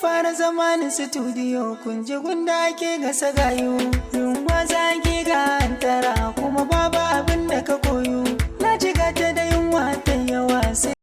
fara zamanin studio kun ji gunda ake gasa gayo. Yunwa zagi ga antara kuma babu abin da ka koyo.